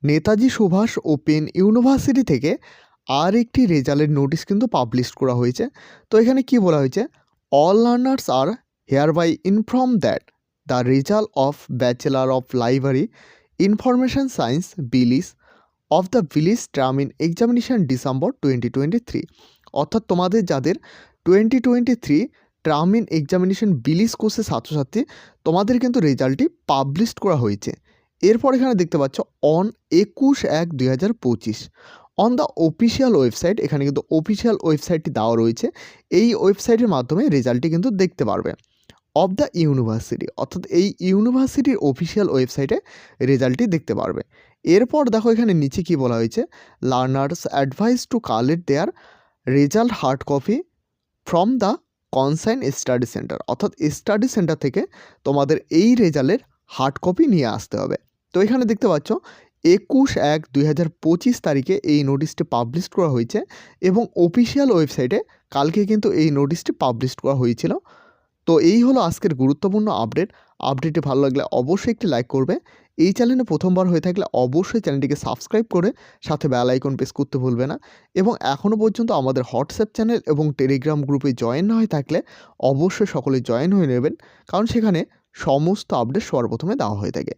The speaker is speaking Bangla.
নেতাজি সুভাষ ওপেন ইউনিভার্সিটি থেকে আর একটি রেজাল্টের নোটিশ কিন্তু পাবলিশ করা হয়েছে। তো এখানে কি বলা হয়েছে, all learners are hereby inform that the result of bachelor of library information science BLIS of the village term end examination December 2023, অর্থাৎ তোমাদের যাদের 2023 টার্ম ইন এক্সামিনেশন বিলিস কোর্সের ছাত্রছাত্রী, তোমাদের কিন্তু রেজাল্টটি পাবলিশ করা হয়েছে। এরপর এখানে দেখতে পাচ্ছ on 21/1/2025 on the official website, এখানে কিন্তু অফিসিয়াল ওয়েবসাইটটি দেওয়া রয়েছে। এই ওয়েবসাইটের মাধ্যমে রেজাল্টটি কিন্তু দেখতে পারবে অফ দ্য ইউনিভার্সিটি, অর্থাৎ এই ইউনিভার্সিটির অফিসিয়াল ওয়েবসাইটে রেজাল্টটি দেখতে পারবে। এরপর দেখো এখানে নিচে কি বলা হয়েছে, learners advise to collect their result hard copy from the concerned study centre, অর্থাৎ স্টাডি সেন্টার থেকে তোমাদের এই রেজাল্টের হার্ড কপি নিয়ে আসতে হবে। তো এখানে দেখতে পাচ্ছ 21/1/2025 তারিখে এই নোটিশটি পাবলিশ করা হয়েছে এবং অফিসিয়াল ওয়েবসাইটে কালকে কিন্তু এই নোটিশটি পাবলিশ করা হয়েছিল। তো এই হলো আজকের গুরুত্বপূর্ণ আপডেটটি ভালো লাগলে অবশ্যই একটি লাইক করবে। এই চ্যানেলে প্রথমবার হয়ে থাকলে অবশ্যই চ্যানেলটিকে সাবস্ক্রাইব করে সাথে বেল আইকন প্রেস করতে ভুলবে না, এবং এখনও পর্যন্ত আমাদের হোয়াটসঅ্যাপ চ্যানেল এবং টেলিগ্রাম গ্রুপে জয়েন না হয়ে থাকলে অবশ্যই সকলে জয়েন হয়ে নেবেন, কারণ সেখানে সমস্ত আপডেট সবার প্রথমে দেওয়া হয়ে থাকে।